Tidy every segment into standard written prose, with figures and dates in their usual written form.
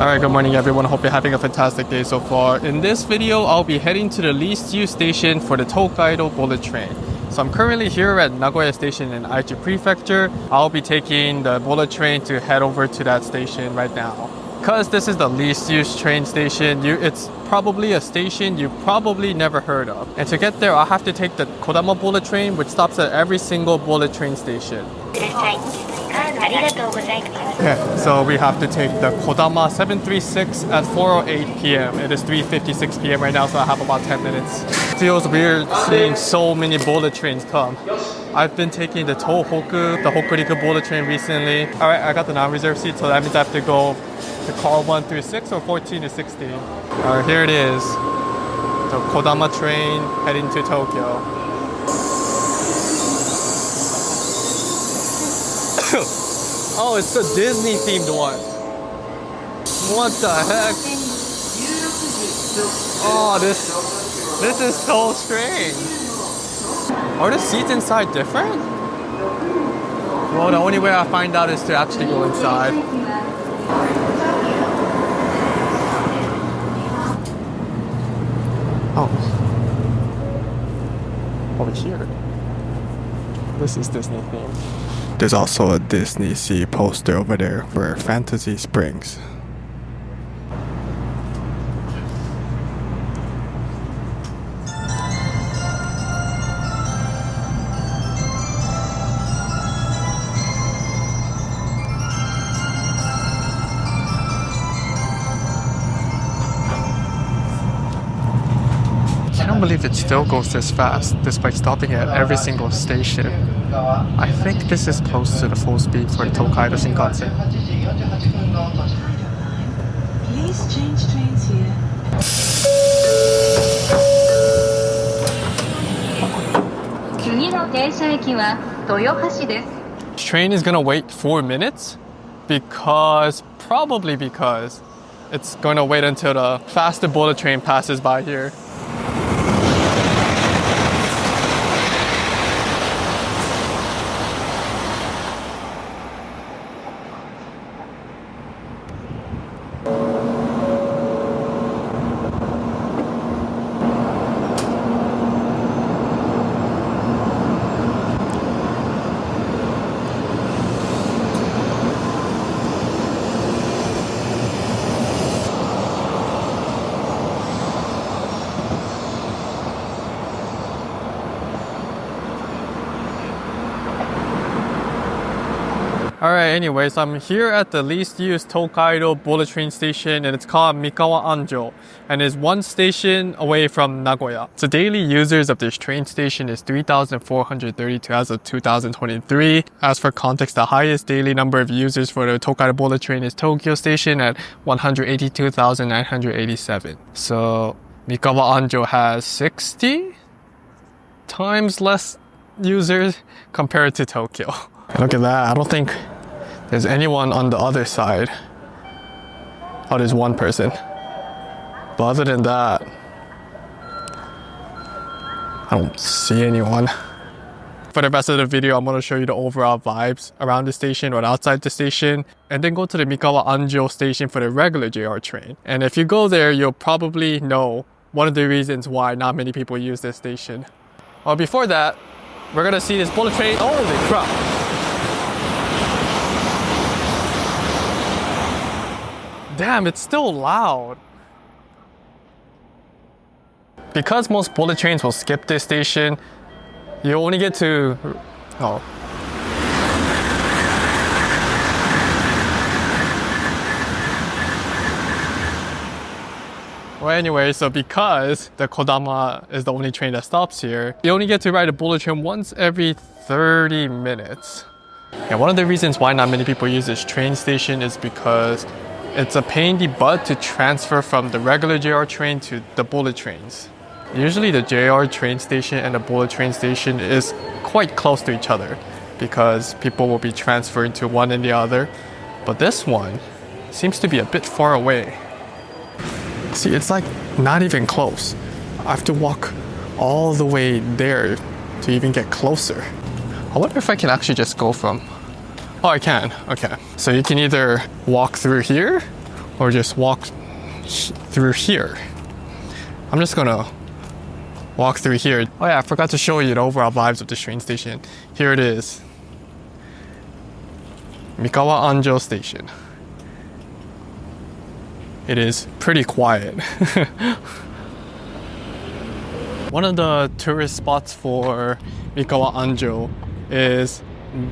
Alright, good morning everyone. Hope you're having a fantastic day so far. In this video, I'll be heading to the least used station for the Tokaido bullet train. So I'm currently here at Nagoya Station in Aichi Prefecture. I'll be taking the bullet train to head over to that station right now. Because this is the least used train station, it's probably a station you probably never heard of. And to get there, I'll have to take the Kodama bullet train, which stops at every single bullet train station. Okay, so we have to take the Kodama 736 at 4:08 p.m. It is 3:56 p.m. right now, so I have about 10 minutes. It feels weird seeing so many bullet trains come. I've been taking the Tohoku, the Hokuriku bullet train recently. Alright, I got the non-reserve seat, so that means I have to go to car 1 through 6 or 14 to 16. Alright, here it is. The Kodama train heading to Tokyo. Oh, it's the Disney themed one. What the heck? Oh, this is so strange. Are the seats inside different? Well, the only way I find out is to actually go inside. Oh. Over here. This is Disney themed. There's also a Disney Sea poster over there for Fantasy Springs. I can't believe it still goes this fast despite stopping at every single station. I think this is close to the full speed for the Tokaido Shinkansen. Please change trains here. Train is gonna wait 4 minutes probably because it's gonna wait until the faster bullet train passes by here. Alright, anyways, I'm here at the least used Tokaido bullet train station, and it's called Mikawa-Anjo, and is one station away from Nagoya. So daily users of this train station is 3,432 as of 2023. As for context, the highest daily number of users for the Tokaido bullet train is Tokyo Station at 182,987. So Mikawa-Anjo has 60 times less users compared to Tokyo. Look at that, I don't think there's anyone on the other side. Oh, there's one person. But other than that, I don't see anyone. For the rest of the video, I'm going to show you the overall vibes around the station or outside the station, and then go to the Mikawa-Anjo station for the regular JR train. And if you go there, you'll probably know one of the reasons why not many people use this station. Well, before that, we're going to see this bullet train. Holy crap! Damn, it's still loud. Because most bullet trains will skip this station, you only get to... Oh. Well, anyway, so because the Kodama is the only train that stops here, you only get to ride a bullet train once every 30 minutes. And one of the reasons why not many people use this train station is because it's a pain in the butt to transfer from the regular JR train to the bullet trains. Usually the JR train station and the bullet train station is quite close to each other because people will be transferring to one and the other. But this one seems to be a bit far away. See, it's like not even close. I have to walk all the way there to even get closer. I wonder if I can actually just go from... Oh, I can. Okay. So you can either walk through here or just walk through here. I'm just gonna walk through here. Oh yeah, I forgot to show you the overall vibes of this train station. Here it is. Mikawa-Anjo Station. It is pretty quiet. One of the tourist spots for Mikawa-Anjo is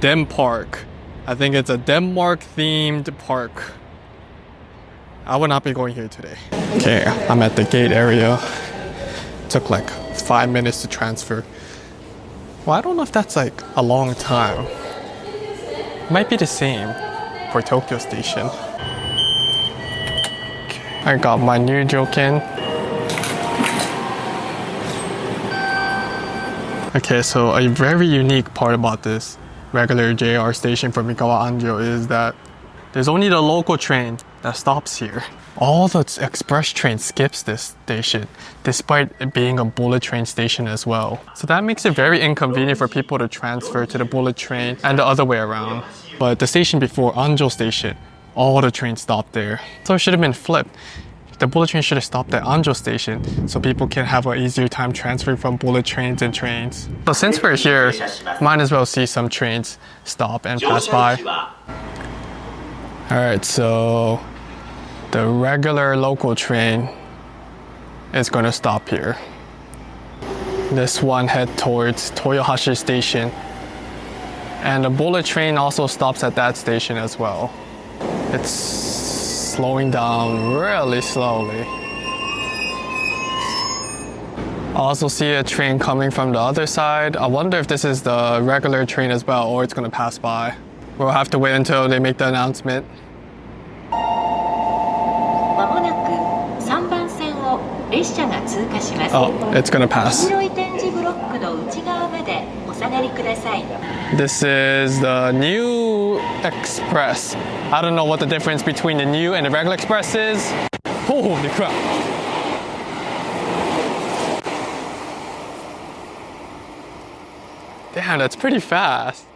Dem Park. I think it's a Denmark themed park. I will not be going here today. Okay, I'm at the gate area. Took like 5 minutes to transfer. Well, I don't know if that's like a long time. Might be the same for Tokyo Station. Okay, I got my new joken. Okay, so a very unique part about this regular JR station for Mikawa-Anjo is that there's only the local train that stops here. All the express train skips this station, despite it being a bullet train station as well. So that makes it very inconvenient for people to transfer to the bullet train and the other way around. But the station before, Anjo Station, all the trains stopped there. So it should have been flipped. The bullet train should have stopped at Anjo Station so people can have an easier time transferring from bullet trains and trains. So since we're here, might as well see some trains stop and pass by. Alright, so the regular local train is going to stop here. This one head towards Toyohashi Station. And the bullet train also stops at that station as well. It's slowing down really slowly. I also see a train coming from the other side. I wonder if this is the regular train as well, or it's going to pass by. We'll have to wait until they make the announcement. Oh, it's going to pass. This is the new express. I don't know what the difference between the new and the regular express is. Holy crap. Damn, that's pretty fast.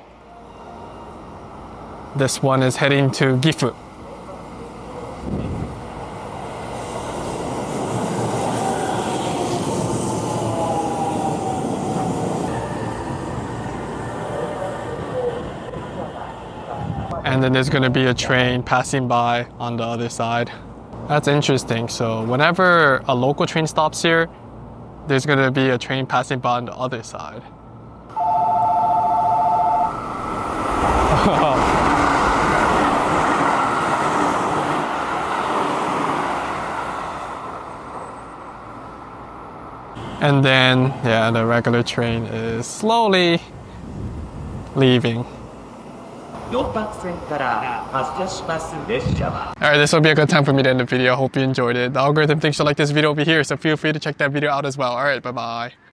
This one is heading to Gifu. And then there's going to be a train passing by on the other side. That's interesting. So whenever a local train stops here, there's going to be a train passing by on the other side. And then, yeah, the regular train is slowly leaving. Alright, this will be a good time for me to end the video. I hope you enjoyed it. The algorithm thinks you like this video over here, so feel free to check that video out as well. Alright, bye bye.